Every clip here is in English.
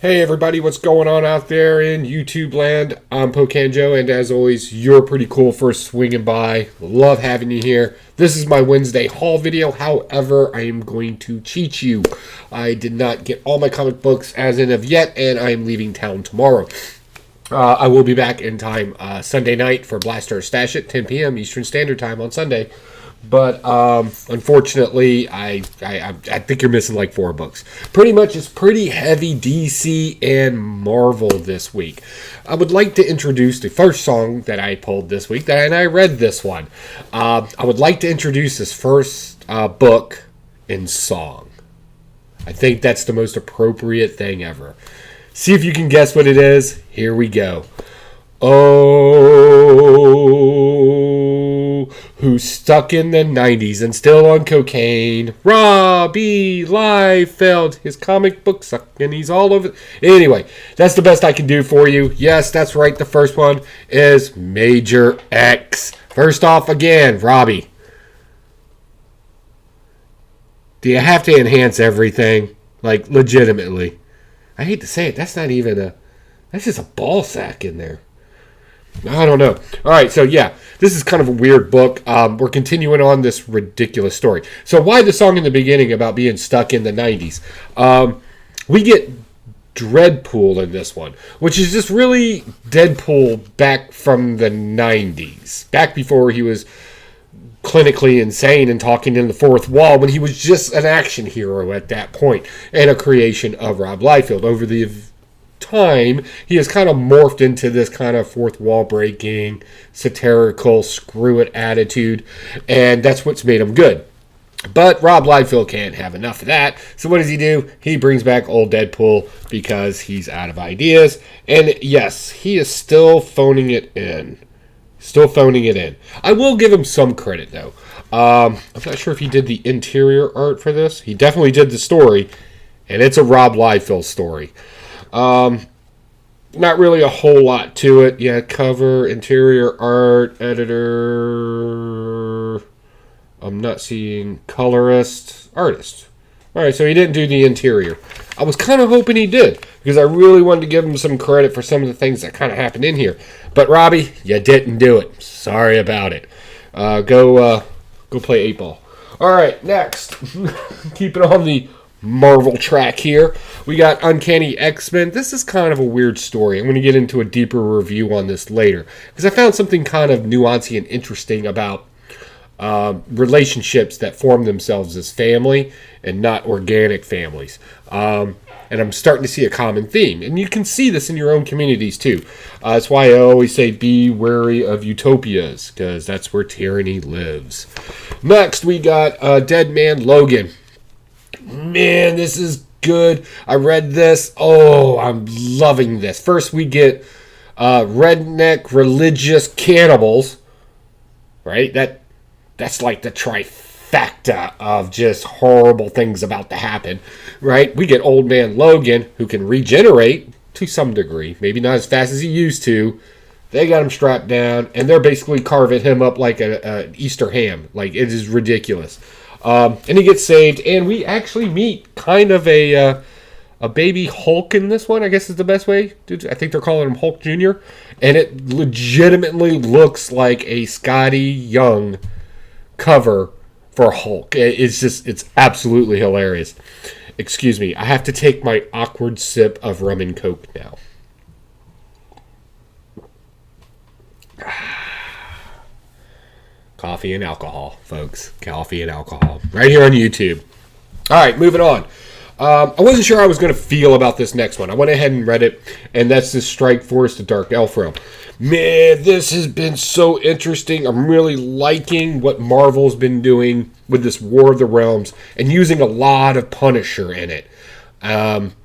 Hey everybody, what's going on out there in YouTube land? I'm Pocan Joe, and as always, you're pretty cool for swinging by. Love having you here. This is my Wednesday haul video. However, I am going to cheat you. I did not get all my comic books as in of yet, and I am leaving town tomorrow. I will be back in time Sunday night for Blaster Stash at 10 p.m. Eastern Standard Time on Sunday. But unfortunately, I think you're missing like 4 books. Pretty much, it's pretty heavy DC and Marvel this week. I would like to introduce the first song that I pulled this week, and I read this one. I would like to introduce this first book in song. I think that's the most appropriate thing ever. See if you can guess what it is. Here we go. Oh, who's stuck in the 90s and still on cocaine? Robbie Liefeld. His comic book sucked and he's all over. Anyway, that's the best I can do for you. Yes, that's right. The first one is Major X. First off, again, Robbie. Do you have to enhance everything? Like, legitimately. I hate to say it. That's not even a... That's just a ball sack in there. I don't know. All right, so yeah, this is kind of a weird book. We're continuing on this ridiculous story. So why the song in the beginning about being stuck in the 90s? We get Dreadpool in this one, which is just really Deadpool back from the 90s. Back before he was clinically insane and talking in the fourth wall, when he was just an action hero at that point, and a creation of Rob Liefeld. Over the time, he has kind of morphed into this kind of fourth wall breaking, satirical, screw it attitude, and that's what's made him good. But Rob Liefeld can't have enough of that, so what does he do? He brings back old Deadpool because he's out of ideas, and yes, he is still phoning it in. I will give him some credit, though. I'm not sure if he did the interior art for this. He definitely did the story, and it's a Rob Liefeld story. Not really a whole lot to it. Yeah, cover, interior art, editor. I'm not seeing colorist, artist. All right, so he didn't do the interior. I was kind of hoping he did, because I really wanted to give him some credit for some of the things that kind of happened in here. But Robbie, you didn't do it. Sorry about it. Go play 8-ball. All right, next. Keep it on the Marvel track here. We got Uncanny X-Men. This is kind of a weird story. I'm going to get into a deeper review on this later, because I found something kind of nuancey and interesting about relationships that form themselves as family and not organic families. And I'm starting to see a common theme. And you can see this in your own communities too. That's why I always say be wary of utopias, because that's where tyranny lives. Next, we got Dead Man Logan. Man, this is good. I read this. Oh, I'm loving this. First, we get redneck religious cannibals. Right? That's like the trifecta of just horrible things about to happen. Right? We get Old Man Logan, who can regenerate to some degree. Maybe not as fast as he used to. They got him strapped down, and they're basically carving him up like an Easter ham. Like, it is ridiculous. And he gets saved, and we actually meet kind of a baby Hulk in this one, I guess is the best way. I think they're calling him Hulk Jr. And it legitimately looks like a Scotty Young cover for Hulk. It's absolutely hilarious. Excuse me, I have to take my awkward sip of rum and coke now. Coffee and alcohol, folks. Coffee and alcohol. Right here on YouTube. All right, moving on. I wasn't sure how I was going to feel about this next one. I went ahead and read it, and that's the Strike Force, the Dark Elf Realm. Man, this has been so interesting. I'm really liking what Marvel's been doing with this War of the Realms and using a lot of Punisher in it. And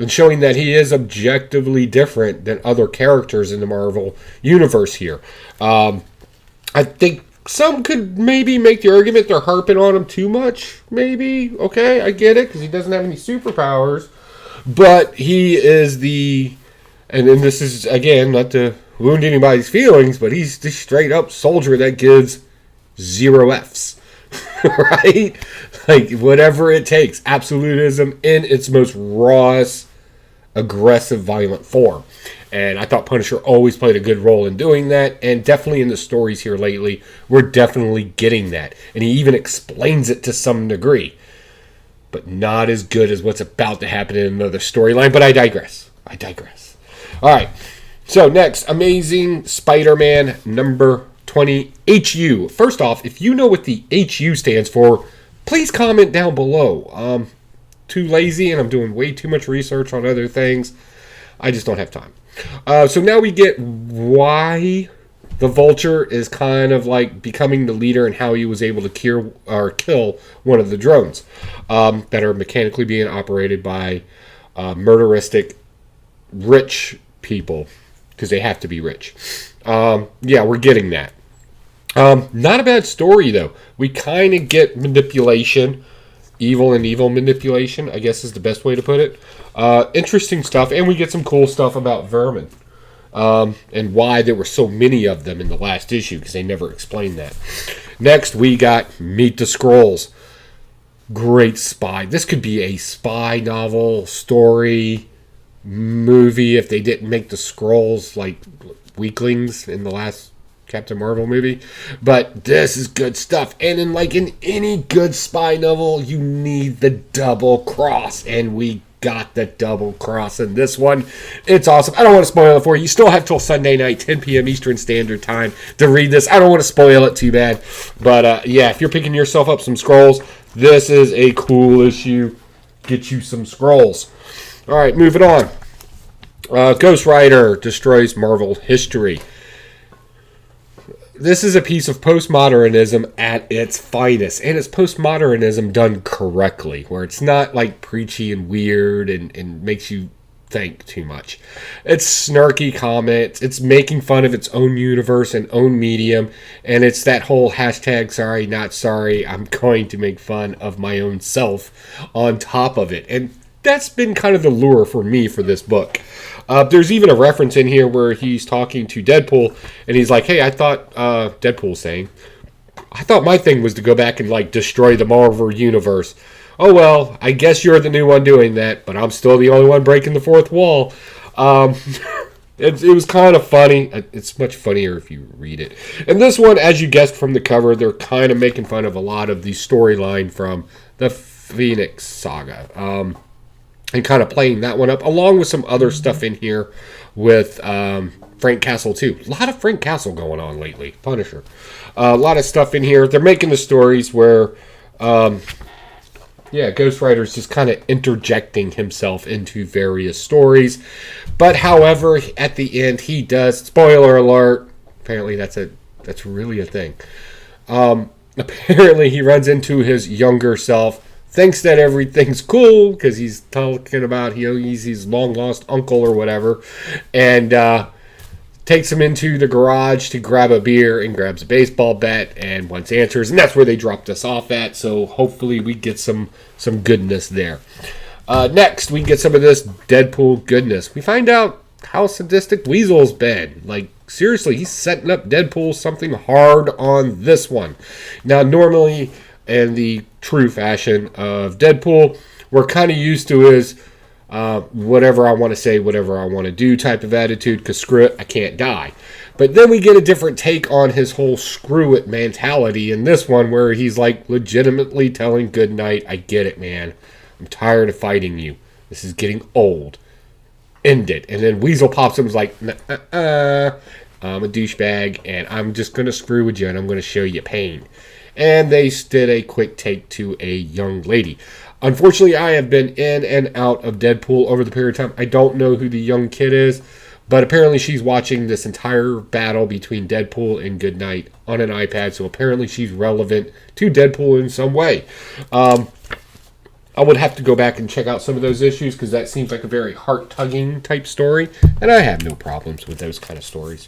showing that he is objectively different than other characters in the Marvel universe here. I think some could maybe make the argument they're harping on him too much, maybe. Okay, I get it, because he doesn't have any superpowers. But he is and then this is, again, not to wound anybody's feelings, but he's the straight up soldier that gives 0 Fs. Right? Like, whatever it takes. Absolutism in its most rawest aggressive, violent form. And I thought Punisher always played a good role in doing that, and definitely in the stories here lately, we're definitely getting that. And he even explains it to some degree, but not as good as what's about to happen in another storyline. But I digress. All right, so next, Amazing Spider-Man number 20, HU. First off, if you know what the HU stands for, please comment down below. Too lazy, and I'm doing way too much research on other things. I just don't have time. So now we get why the Vulture is kind of like becoming the leader and how he was able to kill one of the drones that are mechanically being operated by murderistic rich people, because they have to be rich. Yeah, we're getting that. Not a bad story, though. We kind of get manipulation. Evil manipulation, I guess is the best way to put it. Interesting stuff, and we get some cool stuff about vermin. And why there were so many of them in the last issue, because they never explained that. Next, we got Meet the Skrulls. Great spy. This could be a spy novel, story, movie, if they didn't make the Skrulls like weaklings in the last Captain Marvel movie. But this is good stuff. And in any good spy novel, you need the double cross. And we got the double cross in this one. It's awesome. I don't want to spoil it for you. You still have till Sunday night, 10 p.m. Eastern Standard Time to read this. I don't want to spoil it too bad. But yeah, if you're picking yourself up some Skrulls, this is a cool issue. Get you some Skrulls. All right, moving on. Ghost Rider destroys Marvel history. This is a piece of postmodernism at its finest, and it's postmodernism done correctly, where it's not like preachy and weird and makes you think too much. It's snarky comments, it's making fun of its own universe and own medium, and it's that whole hashtag sorry, not sorry, I'm going to make fun of my own self on top of it. And that's been kind of the lure for me for this book. There's even a reference in here where he's talking to Deadpool, and he's like, hey, I thought, Deadpool's saying, I thought my thing was to go back and, like, destroy the Marvel Universe. Oh, well, I guess you're the new one doing that, but I'm still the only one breaking the fourth wall. It was kind of funny. It's much funnier if you read it. And this one, as you guessed from the cover, they're kind of making fun of a lot of the storyline from the Phoenix Saga. And kind of playing that one up, along with some other stuff in here with Frank Castle, too. A lot of Frank Castle going on lately. Punisher. A lot of stuff in here. They're making the stories where, Ghost Rider's just kind of interjecting himself into various stories. But, however, at the end, he does, spoiler alert, apparently that's really a thing. Apparently, he runs into his younger self, thinks that everything's cool because he's talking about he's his long lost uncle or whatever, and takes him into the garage to grab a beer and grabs a baseball bat and wants answers, and that's where they dropped us off at. So hopefully we get some goodness there. Next, we get some of this Deadpool goodness. We find out how sadistic Weasel's been. Like, seriously, he's setting up Deadpool something hard on this one. Now, normally, in the true fashion of Deadpool, we're kind of used to his whatever I want to say, whatever I want to do type of attitude, because screw it, I can't die. But then we get a different take on his whole screw it mentality in this one, where he's like legitimately telling Goodnight, I get it, man. I'm tired of fighting you. This is getting old. End it. And then Weasel pops him and is like, I'm a douchebag, and I'm just going to screw with you, and I'm going to show you pain. And they did a quick take to a young lady. Unfortunately, I have been in and out of Deadpool over the period of time. I don't know who the young kid is, but apparently she's watching this entire battle between Deadpool and Goodnight on an iPad, so apparently she's relevant to Deadpool in some way. I would have to go back and check out some of those issues, because that seems like a very heart-tugging type story, and I have no problems with those kind of stories.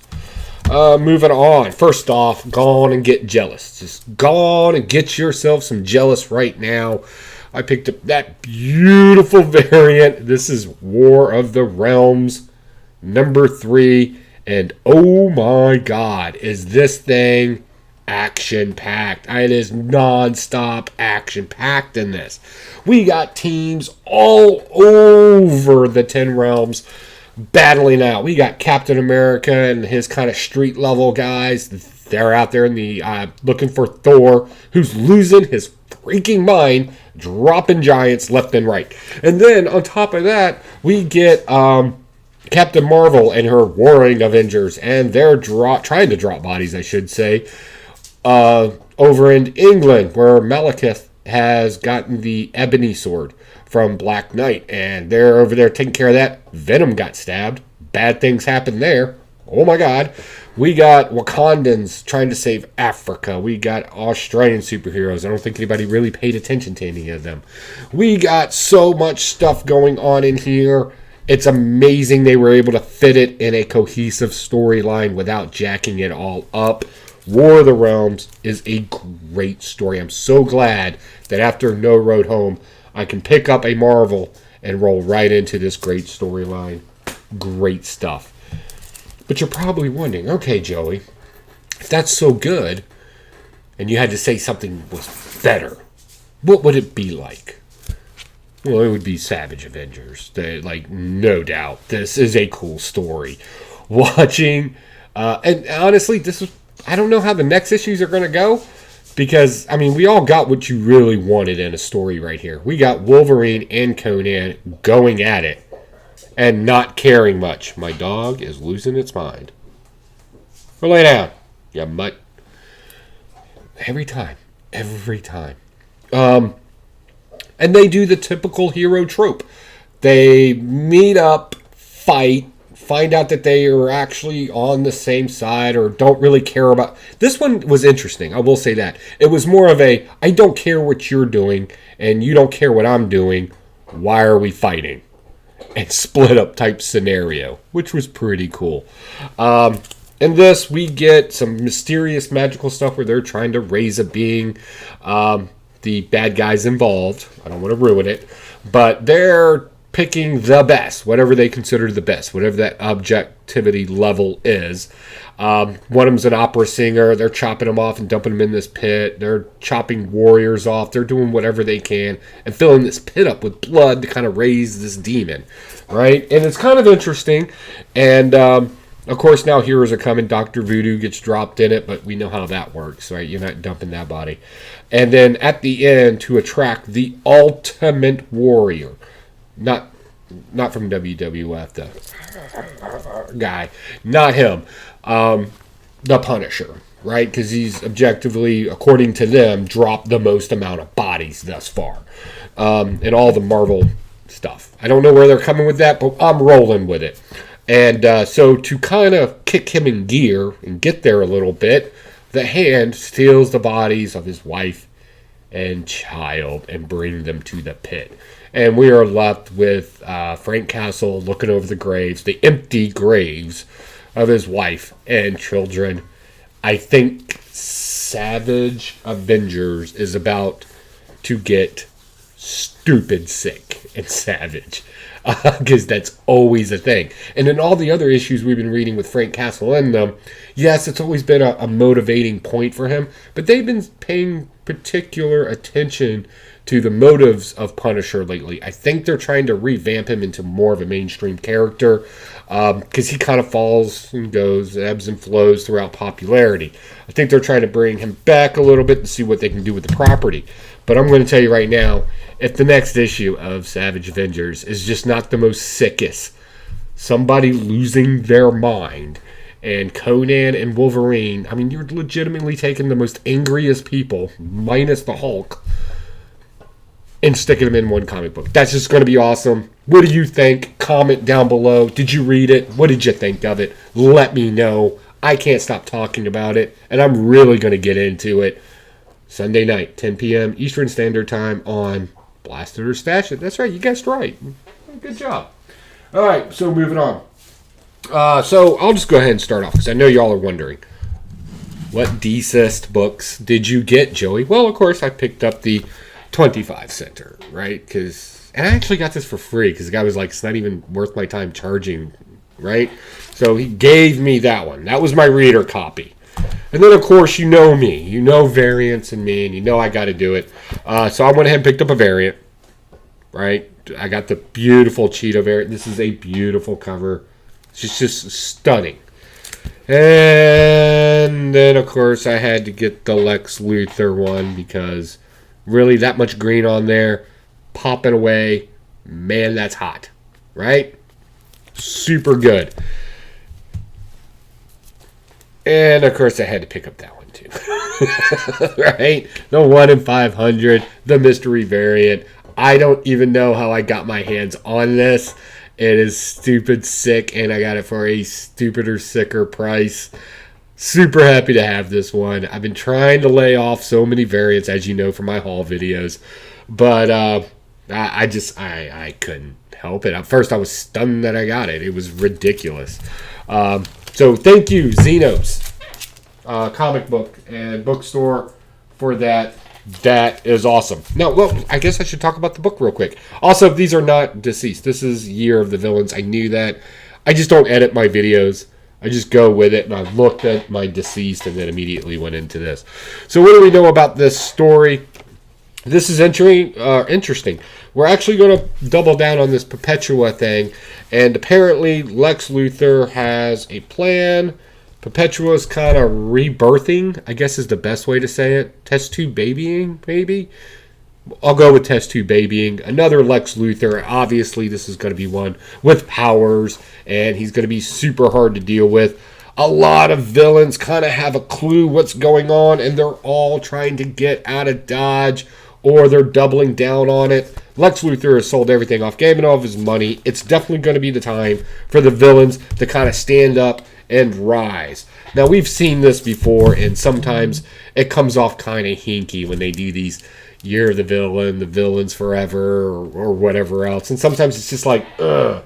Moving on. First off, go on and get jealous. Just go on and get yourself some jealous right now. I picked up that beautiful variant. This is War of the Realms, number 3. And oh my God, is this thing action-packed. It is non-stop action-packed in this. We got teams all over the 10 realms battling out. We got Captain America and his kind of street-level guys. They're out there in the looking for Thor, who's losing his freaking mind, dropping giants left and right. And then on top of that, we get Captain Marvel and her warring Avengers, and they're trying to drop bodies, I should say, over in England, where Malekith has gotten the ebony sword from Black Knight, and they're over there taking care of that. Venom got stabbed. Bad things happened there. Oh my God. We got Wakandans trying to save Africa. We got Australian superheroes. I don't think anybody really paid attention to any of them. We got so much stuff going on in here. It's amazing they were able to fit it in a cohesive storyline without jacking it all up. War of the Realms is a great story. I'm so glad that after No Road Home, I can pick up a Marvel and roll right into this great storyline. Great stuff. But you're probably wondering, okay, Joey, if that's so good, and you had to say something was better, what would it be like? Well, it would be Savage Avengers. No doubt. This is a cool story. Watching, and honestly, I don't know how the next issues are going to go, because, we all got what you really wanted in a story right here. We got Wolverine and Conan going at it. And not caring much. My dog is losing its mind. Well, lay down, you mutt. Every time. And they do the typical hero trope. They meet up, fight, find out that they are actually on the same side or don't really care about... This one was interesting, I will say that. It was more of a, I don't care what you're doing, and you don't care what I'm doing. Why are we fighting? And split up type scenario, which was pretty cool. In this, we get some mysterious magical stuff where they're trying to raise a being. The bad guys involved, I don't want to ruin it, but they're picking the best, whatever they consider the best, whatever that objectivity level is. One of them's an opera singer. They're chopping them off and dumping them in this pit. They're chopping warriors off. They're doing whatever they can and filling this pit up with blood to kind of raise this demon, right? And it's kind of interesting. And, of course, now heroes are coming. Dr. Voodoo gets dropped in it, but we know how that works, right? You're not dumping that body. And then at the end, to attract the ultimate warrior, not from WWF, the guy, not him. The Punisher, right? Because he's objectively, according to them, dropped the most amount of bodies thus far in all the Marvel stuff. I don't know where they're coming with that, but I'm rolling with it. And so to kind of kick him in gear and get there a little bit, the Hand steals the bodies of his wife and child and bring them to the pit. And we are left with Frank Castle looking over the graves, the empty graves of his wife and children. I think Savage Avengers is about to get stupid sick and savage, because that's always a thing. And in all the other issues we've been reading with Frank Castle in them, yes, it's always been a motivating point for him, but they've been paying particular attention to the motives of Punisher lately. I think they're trying to revamp him into more of a mainstream character, because he kind of falls and goes, ebbs and flows throughout popularity. I think they're trying to bring him back a little bit to see what they can do with the property. But I'm going to tell you right now, if the next issue of Savage Avengers is just not the most sickest, somebody losing their mind, and Conan and Wolverine, you're legitimately taking the most angriest people, minus the Hulk, and sticking them in one comic book. That's just going to be awesome. What do you think? Comment down below. Did you read it? What did you think of it? Let me know. I can't stop talking about it, and I'm really going to get into it. Sunday night, 10 p.m. Eastern Standard Time on Blast It or Stash It. That's right, you guessed right. Good job. All right, so moving on. So I'll just go ahead and start off, because I know y'all are wondering, what decist books did you get, Joey? Well, of course, I picked up the 25 center, right? And I actually got this for free, because the guy was like, it's not even worth my time charging, right? So he gave me that one. That was my reader copy. And then, of course, you know me. You know variants in me, and you know I got to do it. So I went ahead and picked up a variant, right? I got the beautiful Cheetah variant. This is a beautiful cover. It's just stunning. And then, of course, I had to get the Lex Luthor one because really that much green on there, popping away, man, that's hot, right? Super good. And, of course, I had to pick up that one, too. Right? The 1 in 500, the mystery variant. I don't even know how I got my hands on this. It is stupid sick, and I got it for a stupider, sicker price. Super happy to have this one. I've been trying to lay off so many variants, as you know, from my haul videos. But I couldn't help it. At first, I was stunned that I got it. It was ridiculous. So thank you, Xenos comic book and bookstore, for that. That is awesome. Now, well, I guess I should talk about the book real quick. Also, these are not deceased. This is Year of the Villains. I knew that. I just don't edit my videos. I just go with it, and I looked at my deceased and then immediately went into this. So what do we know about this story? This is interesting. We're actually going to double down on this Perpetua thing, and apparently Lex Luthor has a plan. Perpetua's kind of rebirthing, I guess is the best way to say it. Test tube babying, maybe? I'll go with test tube babying. Another Lex Luthor. Obviously, this is going to be one with powers, and he's going to be super hard to deal with. A lot of villains kind of have a clue what's going on, and they're all trying to get out of Dodge, or they're doubling down on it. Lex Luthor has sold everything off, gave it all of his money. It's definitely going to be the time for the villains to kind of stand up and rise. Now, we've seen this before, and sometimes it comes off kind of hinky when they do these Year of the Villain, the Villains Forever, or whatever else. And sometimes it's just like, ugh.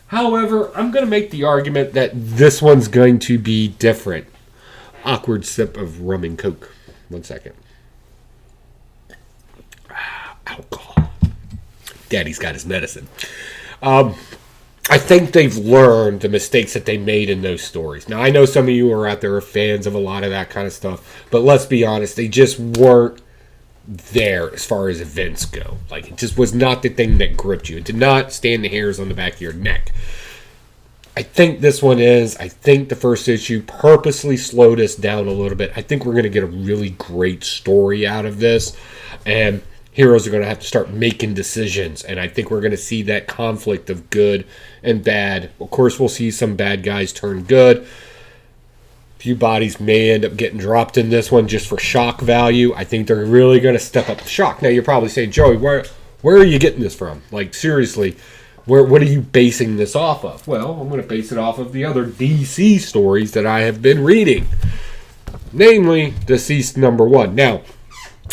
However, I'm going to make the argument that this one's going to be different. Awkward sip of rum and coke. 1 second. Alcohol. Daddy's got his medicine. I think they've learned the mistakes that they made in those stories. Now, I know some of you are out there are fans of a lot of that kind of stuff, but let's be honest, they just weren't there as far as events go. Like, it just was not the thing that gripped you. It did not stand the hairs on the back of your neck. I think this one is. I think the first issue purposely slowed us down a little bit. I think we're going to get a really great story out of this, and heroes are going to have to start making decisions, and I think we're going to see that conflict of good and bad. Of course, we'll see some bad guys turn good. A few bodies may end up getting dropped in this one just for shock value. I think they're really going to step up the shock. Now, you're probably saying, Joey, where are you getting this from? Like, seriously, what are you basing this off of? Well, I'm going to base it off of the other DC stories that I have been reading, namely Deceased #1. Now,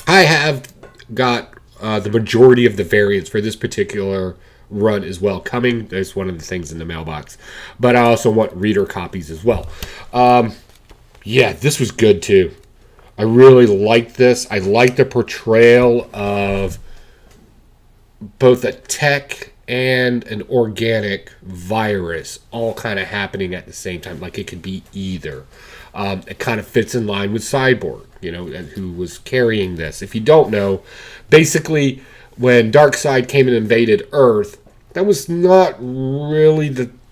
I have got the majority of the variants for this particular run as well coming. There's one of the things in the mailbox, but I also want reader copies as well. Yeah, this was good too. I really liked this. I like the portrayal of both a tech and an organic virus all kind of happening at the same time. Like, it could be either. It kind of fits in line with Cyborg, who was carrying this. If you don't know, basically, when Darkseid came and invaded Earth, that was not really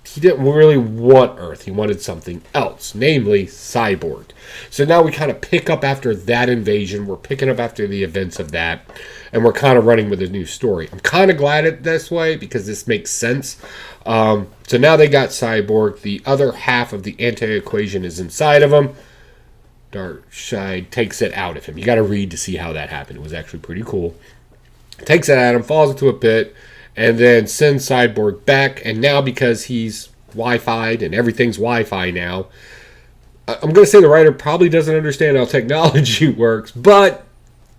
he didn't really want Earth. He wanted something else, namely Cyborg. So now we kind of pick up after that invasion. We're picking up after the events of that, and we're kind of running with a new story. I'm kind of glad it this way because this makes sense. So now they got Cyborg. The other half of the anti-equation is inside of him. Darkseid takes it out of him. You got to read to see how that happened. It was actually pretty cool. Takes it at him, falls into a pit, and then sends Cyborg back. And now, because he's Wi-Fi'd and everything's Wi-Fi now, I'm going to say the writer probably doesn't understand how technology works, but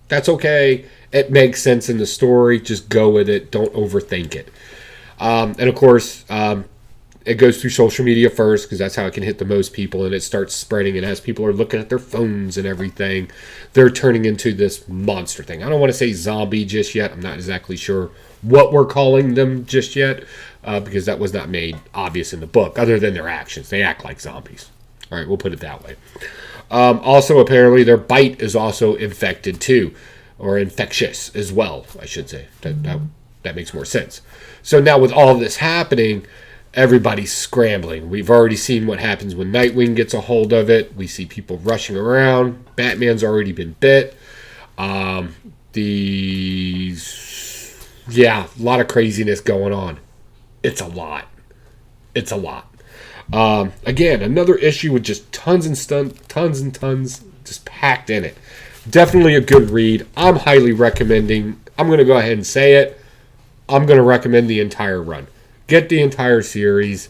that's okay. It makes sense in the story. Just go with it. Don't overthink it. And of course, it goes through social media first because that's how it can hit the most people, and it starts spreading. And as people are looking at their phones and everything, they're turning into this monster thing. I don't want to say zombie just yet. I'm not exactly sure what we're calling them just yet because that was not made obvious in the book, other than their actions. They act like zombies. All right, we'll put it that way. Also, apparently, their bite is also infected too, or infectious as well, I should say. That makes more sense. So now with all of this happening, everybody's scrambling. We've already seen what happens when Nightwing gets a hold of it. We see people rushing around. Batman's already been bit. A lot of craziness going on. It's a lot. Again, another issue with just tons and tons just packed in it. Definitely a good read. I'm highly recommending. I'm going to go ahead and say it. I'm going to recommend the entire run. Get the entire series.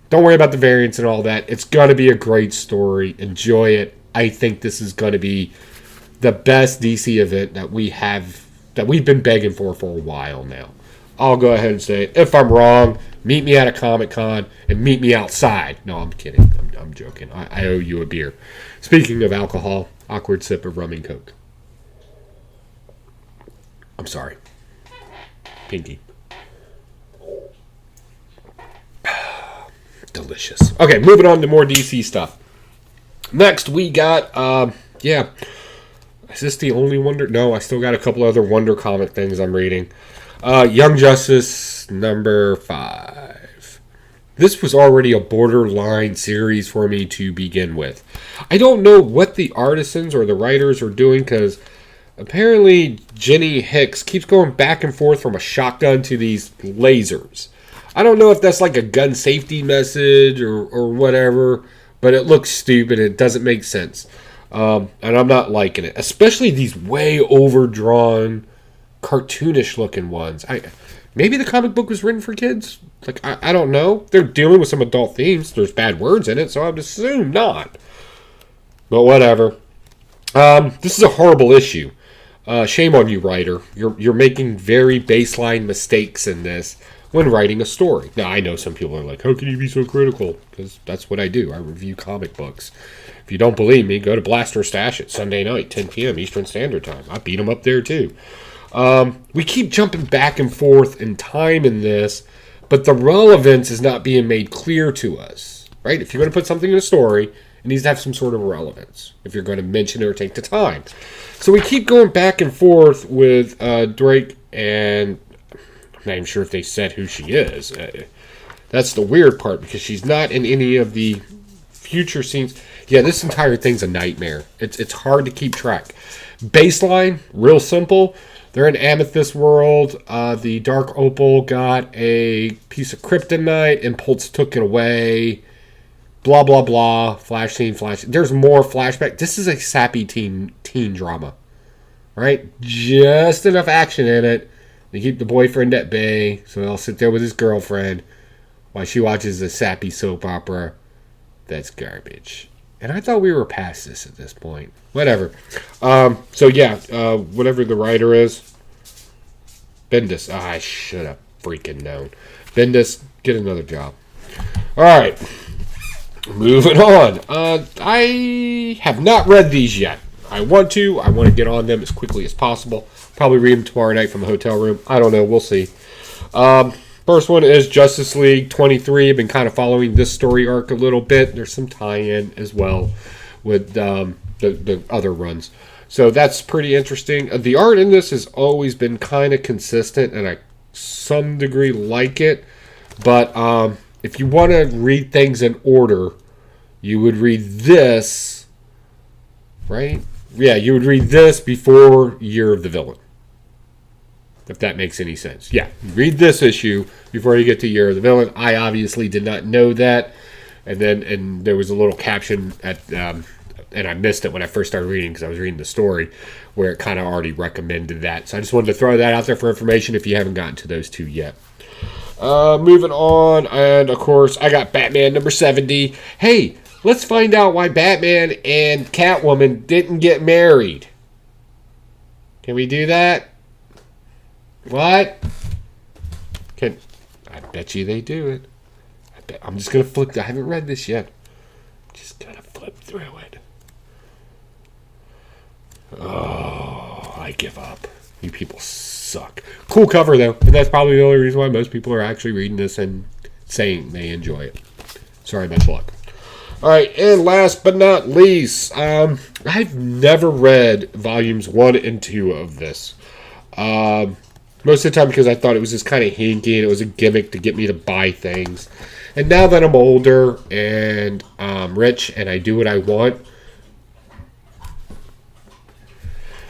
Don't worry about the variants and all that. It's going to be a great story. Enjoy it. I think this is going to be the best DC event that we've been begging for a while now. I'll go ahead and say it. If I'm wrong, meet me at a Comic-Con and meet me outside. No, I'm kidding. I'm joking. I owe you a beer. Speaking of alcohol, awkward sip of rum and coke. I'm sorry. Pinky. Delicious. Okay, moving on to more DC stuff. Next, we got, Is this the only Wonder? No, I still got a couple other Wonder comic things I'm reading. Young Justice number 5. This was already a borderline series for me to begin with. I don't know what the artisans or the writers are doing, because apparently Jenny Hicks keeps going back and forth from a shotgun to these lasers. I don't know if that's like a gun safety message or whatever, but it looks stupid. It doesn't make sense. And I'm not liking it. Especially these way overdrawn, cartoonish looking ones. Maybe the comic book was written for kids? I don't know. They're dealing with some adult themes. There's bad words in it, so I would assume not. But whatever. This is a horrible issue. Shame on you, writer. You're making very baseline mistakes in this when writing a story. Now, I know some people are like, how can you be so critical? Because that's what I do. I review comic books. If you don't believe me, go to Blaster Stash at Sunday night, 10 p.m. Eastern Standard Time. I beat them up there, too. We keep jumping back and forth in time in this, but the relevance is not being made clear to us, right? If you're going to put something in a story, it needs to have some sort of relevance if you're going to mention it or take the time. So we keep going back and forth with Drake, and I'm not even sure if they said who she is. That's the weird part, because she's not in any of the future scenes. Yeah, this entire thing's a nightmare. It's hard to keep track. Baseline, real simple. They're in Amethyst World. The Dark Opal got a piece of kryptonite. Impulse took it away. Blah, blah, blah. Flash scene, flash. There's more flashback. This is a sappy teen drama. Right? Just enough action in it to keep the boyfriend at bay. So he'll sit there with his girlfriend while she watches a sappy soap opera. That's garbage. And I thought we were past this at this point. Whatever. Whatever the writer is. Bendis. I should have freaking known. Bendis, get another job. Alright. Moving on. I have not read these yet. I want to. I want to get on them as quickly as possible. Probably read them tomorrow night from the hotel room. I don't know. We'll see. First one is Justice League 23. I've been kind of following this story arc a little bit. There's some tie-in as well with the other runs. So that's pretty interesting. The art in this has always been kind of consistent, and I some degree like it. But if you want to read things in order, you would read this, right? Yeah, you would read this before Year of the Villain. If that makes any sense. Yeah, read this issue before you get to Year of the Villain. I obviously did not know that. And there was a little caption at, and I missed it when I first started reading because I was reading the story, where it kind of already recommended that. So I just wanted to throw that out there for information if you haven't gotten to those two yet. Moving on, and of course, I got Batman number 70. Hey, let's find out why Batman and Catwoman didn't get married. Can we do that? What? I bet you they do it. I'm just going to flip. I haven't read this yet. Just going to flip through it. Oh, I give up. You people suck. Cool cover, though. And that's probably the only reason why most people are actually reading this and saying they enjoy it. Sorry, much luck. All right, and last but not least, I've never read volumes 1 and 2 of this. Most of the time because I thought it was just kind of hinky and it was a gimmick to get me to buy things. And now that I'm older and rich and I do what I want,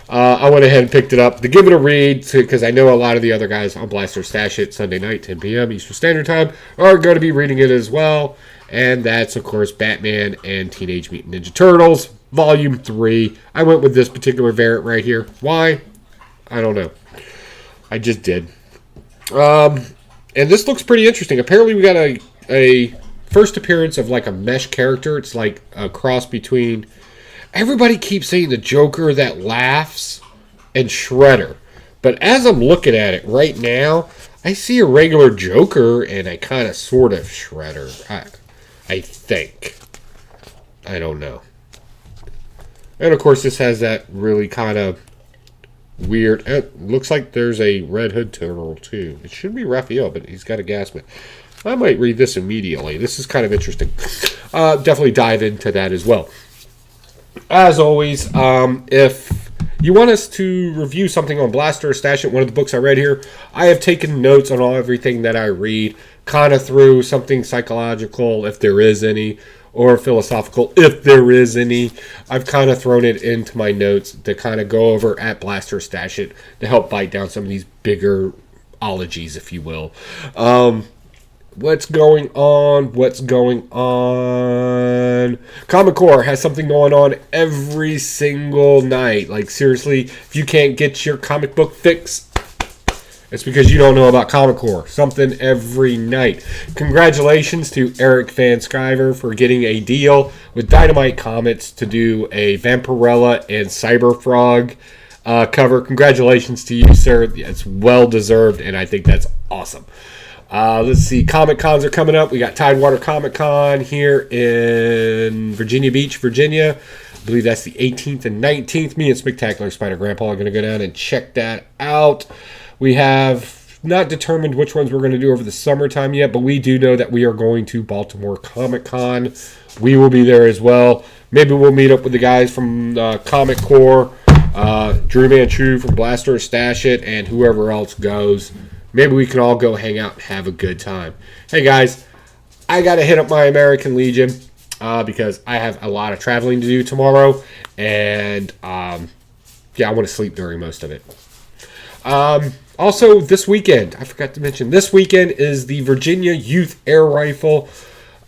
I went ahead and picked it up to give it a read because I know a lot of the other guys on Blaster Stash It Sunday night, 10 p.m. Eastern Standard Time, are going to be reading it as well. And that's, of course, Batman and Teenage Mutant Ninja Turtles, Volume 3. I went with this particular variant right here. Why? I don't know. I just did. And this looks pretty interesting. Apparently we got a first appearance of like a mesh character. It's like a cross between... Everybody keeps saying the Joker that laughs and Shredder. But as I'm looking at it right now, I see a regular Joker and a kind of sort of Shredder. I think. I don't know. And of course this has that really kind of weird... It looks like there's a Red Hood turtle too. It should be Raphael, but he's got a gas mask. I might read this immediately. This is kind of interesting. Definitely dive into that as well. As always, if you want us to review something on Blaster or Stash It, one of the books I read here, I have taken notes on everything that I read, kind of through something psychological, if there is any, or philosophical, if there is any. I've kind of thrown it into my notes to kind of go over at Blaster or Stash It to help bite down some of these bigger ologies, if you will. What's going on? Comic Core has something going on every single night. Like, seriously, if you can't get your comic book fix, it's because you don't know about Comic Core. Something every night. Congratulations to Eric Van Sciver for getting a deal with Dynamite Comics to do a Vampirella and Cyberfrog cover. Congratulations to you, sir. It's well deserved, and I think that's awesome. Let's see, Comic Cons are coming up. We got Tidewater Comic Con here in Virginia Beach, Virginia. I believe that's the 18th and 19th. Me and Spectacular Spider Grandpa are going to go down and check that out. We have not determined which ones we're going to do over the summertime yet, but we do know that we are going to Baltimore Comic Con. We will be there as well. Maybe we'll meet up with the guys from Comic Core, Drew Manchu from Blaster Stash It, and whoever else goes. Maybe we can all go hang out and have a good time. Hey guys, I got to hit up my American Legion because I have a lot of traveling to do tomorrow. And yeah, I want to sleep during most of it. Also, this weekend, I forgot to mention, this weekend is the Virginia Youth Air Rifle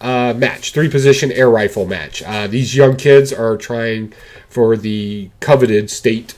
match, 3-position air rifle match. These young kids are trying for the coveted state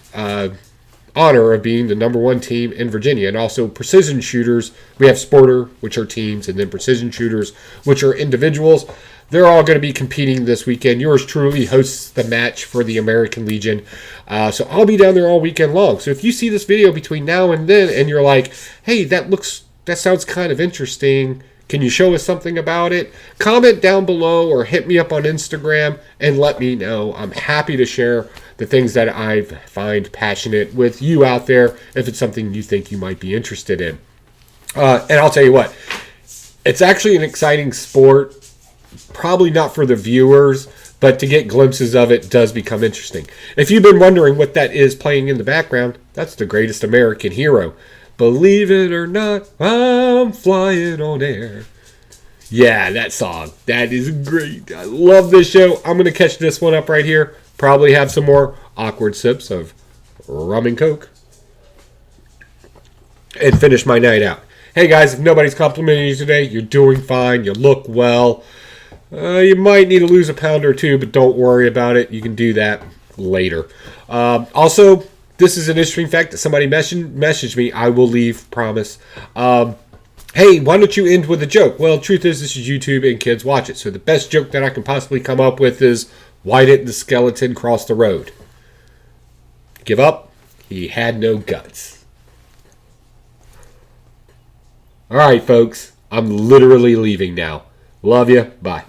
honor of being the #1 team in Virginia. And also precision shooters. We have Sporter, which are teams, and then precision shooters, which are individuals. They're all going to be competing this weekend. Yours truly hosts the match for the American Legion. So I'll be down there all weekend long. So if you see this video between now and then and you're like, hey, that sounds kind of interesting, can you show us something about it? Comment down below or hit me up on Instagram and let me know. I'm happy to share the things that I find passionate with you out there if it's something you think you might be interested in. And I'll tell you what, it's actually an exciting sport. Probably not for the viewers, but to get glimpses of it does become interesting. If you've been wondering what that is playing in the background, that's the Greatest American Hero. Believe it or not, I'm flying on air. Yeah, that song. That is great. I love this show. I'm going to catch this one up right here. Probably have some more awkward sips of rum and coke. And finish my night out. Hey guys, if nobody's complimenting you today, you're doing fine. You look well. You might need to lose a pound or two, but don't worry about it. You can do that later. Also, this is an interesting fact that somebody messaged me. I will leave, promise. Hey, why don't you end with a joke? Well, truth is, this is YouTube and kids watch it. So the best joke that I can possibly come up with is, why didn't the skeleton cross the road? Give up? He had no guts. All right, folks. I'm literally leaving now. Love you. Bye.